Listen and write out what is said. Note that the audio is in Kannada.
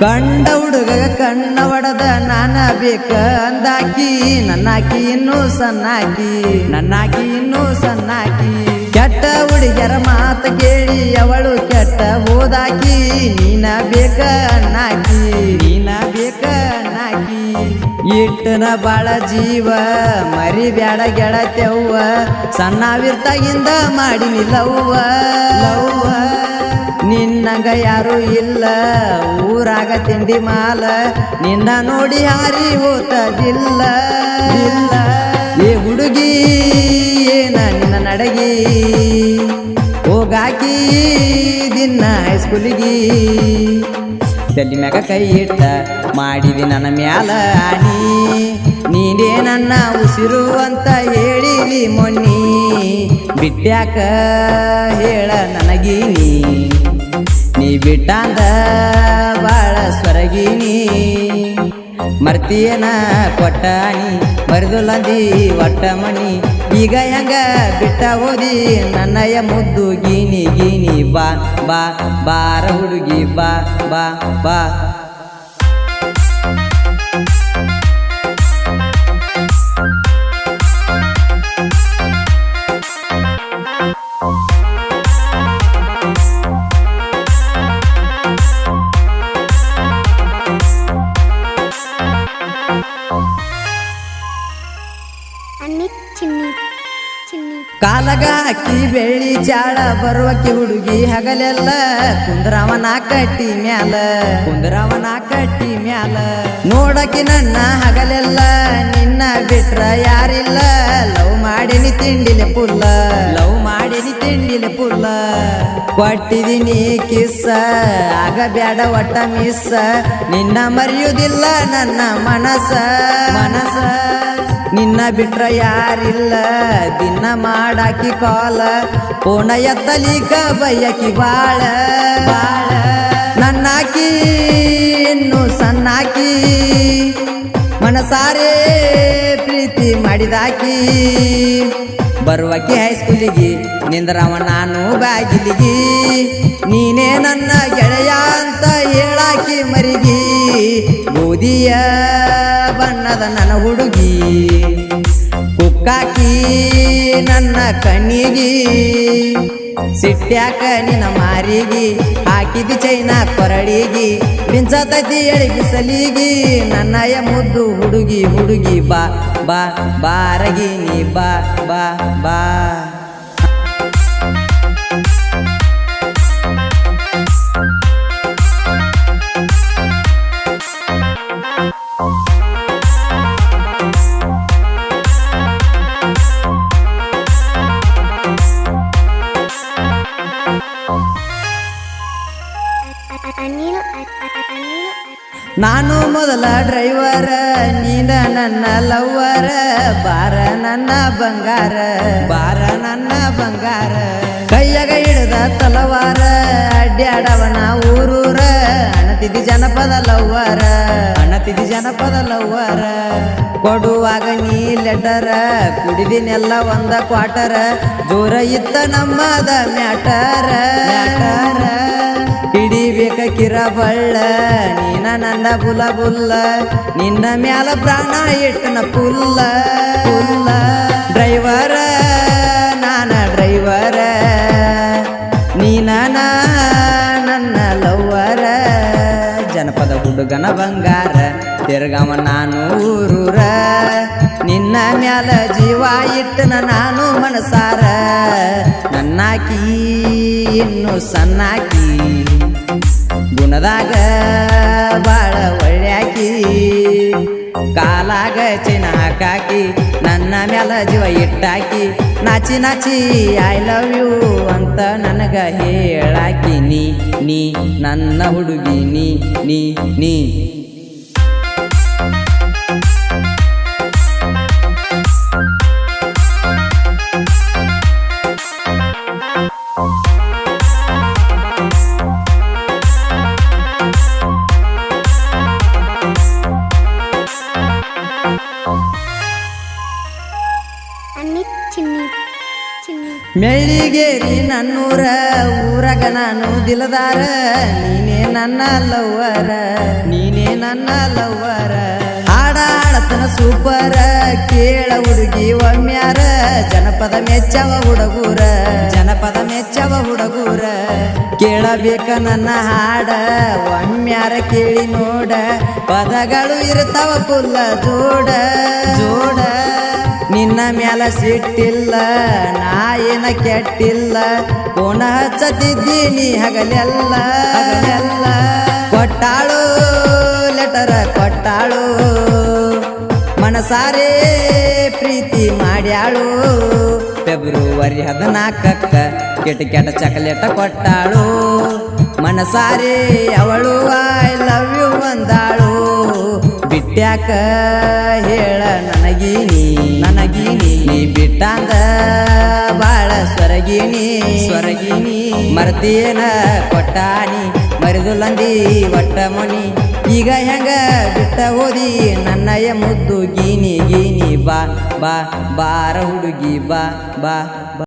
ಕಂಡ ಹುಡುಗ ಕಣ್ಣ ಒಡದ ನಾನ ಬೇಕ ಅಂದಾಕಿ ನನ್ನಾಕಿ ಇನ್ನೂ ಸಣ್ಣಾಕಿ ಕೆಟ್ಟ ಹುಡುಗಿಯರ ಮಾತ ಕೇಳಿ ಅವಳು ಕೆಟ್ಟ ಹೋದಾಕಿ ನೀನ ಬೇಕ ಅಣ್ಣಾಕಿ ಇಟ್ಟನ ಬಾಳ ಜೀವ ಮರಿ ಬ್ಯಾಡ ಗೆಳತ್ಯವ್ವ ಸಣ್ಣವಿರ್ತಾಗಿಂದ ಮಾಡಿನಿಲ್ಲವ್ವ ನಿನ್ನಂಗ ಯಾರು ಇಲ್ಲ ಊರಾಗ ತಿಂಡಿ ಮಾಲ ನಿನ್ನ ನೋಡಿ ಹಾರಿ ಹೋತದಿಲ್ಲ ಏ ಹುಡುಗಿ ಏನ ನಿನ್ನ ನಡಗಿ ಹೋಗಾಕಿ ದಿನ ಹೈಸ್ಕೂಲಿಗಿ ತಲೆ ಮ್ಯಾಗ ಕೈ ಇಟ್ಟ ಮಾಡಿದಿ ನನ್ನ ಮ್ಯಾಲ ಆಣಿ ನೀನೇ ನನ್ನ ಉಸಿರು ಅಂತ ಹೇಳಿದಿ ಮೊನ್ನಿ ಬಿಟ್ಟ್ಯಾಕ ಹೇಳ ನನಗೀನಿ ನೀ ಬಿಟ್ಟಾಂದ ಬಾಳ ಸ್ವರಗೀನಿ ಮರ್ತಿಯನ ಕೊಟ್ಟಾನಿ ಮರಿದುಲಂದಿ ಒಟ್ಟ ಮಣಿ ಈಗ ಹೆಂಗ ಬಿಟ್ಟ ಹೋದಿ ನನ್ನಯ ಮುದ್ದು ಗೀನಿ ಬಾ ಬಾ ಬಾರ ಹುಡುಗಿ ಬಾ ಬಾ ಬಾ ಕಾಲಗ ಅಕ್ಕಿ ಬೆಳ್ಳಿ ಚಾಳ ಬರುವಕ್ಕಿ ಹುಡುಗಿ ಹಗಲೆಲ್ಲ ಕುಂದ್ರವನ ಕಟ್ಟಿ ಮ್ಯಾಲ ನೋಡಕಿ ನನ್ನ ಹಗಲೆಲ್ಲ ನಿನ್ನ ಬಿಟ್ರ ಯಾರಿಲ್ಲ ಲವ್ ಮಾಡಿನಿ ತಿಂಡಿಲೆ ಪುಲ್ಲ ಕೊಟ್ಟಿದೀನಿ ಕಿಸ್ಸ ಆಗ ಬ್ಯಾಡ ಒಟ್ಟ ಮಿಸ್ಸ ನಿನ್ನ ಮರೆಯುವುದಿಲ್ಲ ನನ್ನ ಮನಸ ನಿನ್ನ ಬಿಟ್ರ ಯಾರಿಲ್ಲ ದಿನ ಮಾಡಾಕಿ ಕಾಲ ಪೋಣ ಎತ್ತಲಿಕ ಬಯ್ಯಕಿ ಬಾಳ ನನ್ನಾಕಿ ಇನ್ನು ಸಣ್ಣಾಕಿ ಮನಸಾರೆ ಪ್ರೀತಿ ಮಾಡಿದಾಕಿ ಬರುವಕಿ ಹೈಸ್ಕೂಲಿಗಿ ನಿಂದ್ರವ ನಾನು ಬಾಗಿಲಿಗಿ ನೀನೇ ನನ್ನ ಗೆಳೆಯ ಅಂತ ಹೇಳಾಕಿ ಮರಿಗಿ ಗೋಧಿಯ ಬಣ್ಣದ ನನ್ನ ಹುಡುಗಿ ಕುಕ್ಕಾಕಿ ನನ್ನ ಕಣ್ಣಿಗಿ ಸಿಟ್ಟ್ಯಾಕ ನಿನ್ನ ಮಾರಿಗಿ ಹಾಕಿದಿ ಚೈನಾ ಕೊರಳಿಗಿ ಮಿಂಚತೈತಿ ಎಳಿ ಬಿಸಲಿಗಿ ನನ್ನಯ ಮುದ್ದು ಹುಡುಗಿ ಬಾ ಬಾ ಬಾರಗಿನಿ ಬಾ ಬಾ ಬಾ ನಾನು ಮೊದಲ ಡ್ರೈವರ ನೀನ ನನ್ನ ಲವ್ವರ ಬಾರ ನನ್ನ ಬಂಗಾರ ಕೈಯಾಗ ಹಿಡಿದ ತಲವಾರ ಅಡ್ಡಾಡವನ ಊರೂರ ಅಣತಿದಿ ಜನಪದ ಲವ್ವರ ಕೊಡುವಾಗ ನೀ ಲೆಟರ ಕುಡಿದಿನೆಲ್ಲ ಒಂದ ಕ್ವಾಟರ ಜೋರ ಇತ್ತ ನಮ್ಮದ ಮ್ಯಾಟರ ಹಿಡಿಬೇಕ ಕಿರಬಳ್ಳ ನೀನ ನನ್ನ ಬುಲ್ಲ ನಿನ್ನ ಮ್ಯಾಲ ಪ್ರಾಣ ಇಟ್ಟನ ಪುಲ್ಲ ಡ್ರೈವರ ನಾನ ಡ್ರೈವರ ನೀನ ನನ್ನ ಲವ್ವರ ಜನಪದ ಹುಡುಗನ ಬಂಗಾರ ತಿರ್ಗವ ನಾನು ಊರೂರ ನಿನ್ನ ಮ್ಯಾಲ ಜೀವ ಇಟ್ಟನ ನಾನು ಮನಸಾರ ನನ್ನಾಕಿ ಇನ್ನು ಸಣ್ಣಾಕಿ ಗುಣದಾಗ ಬಾಳ ಒಳ್ಳ್ಯಾಕಿ ಕಾಲಾಗ ಚಿನ್ನ ಹಾಕಾಕಿ ನನ್ನ ಮ್ಯಾಲ ಜೀವ ಇಟ್ಟಾಕಿ ನಾಚಿ ಐ ಲವ್ ಯು ಅಂತ ನನಗ ಹೇಳಾಕಿ ನೀ ನನ್ನ ಹುಡುಗಿ ನೀ ಮೆಳ್ಳಿಗೇರಿ ನನ್ನೂರ ಊರಗ ನಾನು ದಿಲದಾರ ನೀನೇ ನನ್ನ ಲವ್ವರ ನೀನೇ ನನ್ನ ಲವ್ವರ ಹಾಡಾಡತನ ಸೂಪರ ಕೇಳ ಹುಡುಗಿ ಒಮ್ಮ್ಯಾರ ಜನಪದ ಮೆಚ್ಚವ ಹುಡುಗೂರ ಜನಪದ ಮೆಚ್ಚವ ಹುಡುಗೂರ ಕೇಳಬೇಕ ನನ್ನ ಹಾಡ ಒಮ್ಮ್ಯಾರ ಕೇಳಿ ನೋಡ ಪದಗಳು ಇರ್ತಾವ ಪುಲ್ಲ ಜೋಡ ಜೋಡ ನಿನ್ನ ಮ್ಯಾಲ ಸಿಟ್ಟಿಲ್ಲ ನಾ ಏನ ಕೆಟ್ಟಿಲ್ಲ ಕೋಣ ಹಚ್ಚತಿದ್ದೀನಿ ಹಗಲೆಲ್ಲ ಹಗಲೆಲ್ಲ ಕೊಟ್ಟಾಳು ಲೆಟರ ಕೊಟ್ಟಾಳು ಮನಸಾರೆ ಪ್ರೀತಿ ಮಾಡ್ಯಾಳು ಫೆಬ್ರವರಿ 14ಕ್ಕ ಕೆಟ್ಟ ಕೆಟ್ಟ ಚಾಕ್ಲೇಟ ಕೊಟ್ಟಾಳು ಮನಸಾರೆ ಅವಳು ಐ ಲವ್ ಯು ಅಂದಾಳು ಬಿಟ್ಟ್ಯಾಕ ಹೇಳ ನನಗೀನಿ ನೀ ಬಿಟ್ಟಾಂದ ಬಾಳ ಸ್ವರಗಿನಿ ಮರ್ತಿಯೇನ ಕೊಟ್ಟಾನಿ ಮರಿದುಲಂದಿ ಒಟ್ಟ ಮನಿ ಈಗ ಹೆಂಗ ಬಿಟ್ಟ ಹೋದಿ ನನ್ನಯ ಮುದ್ದು ಗೀನಿ ಬಾ ಬಾ ಬಾರ ಹುಡುಗಿ ಬಾ ಬಾ ಬಾ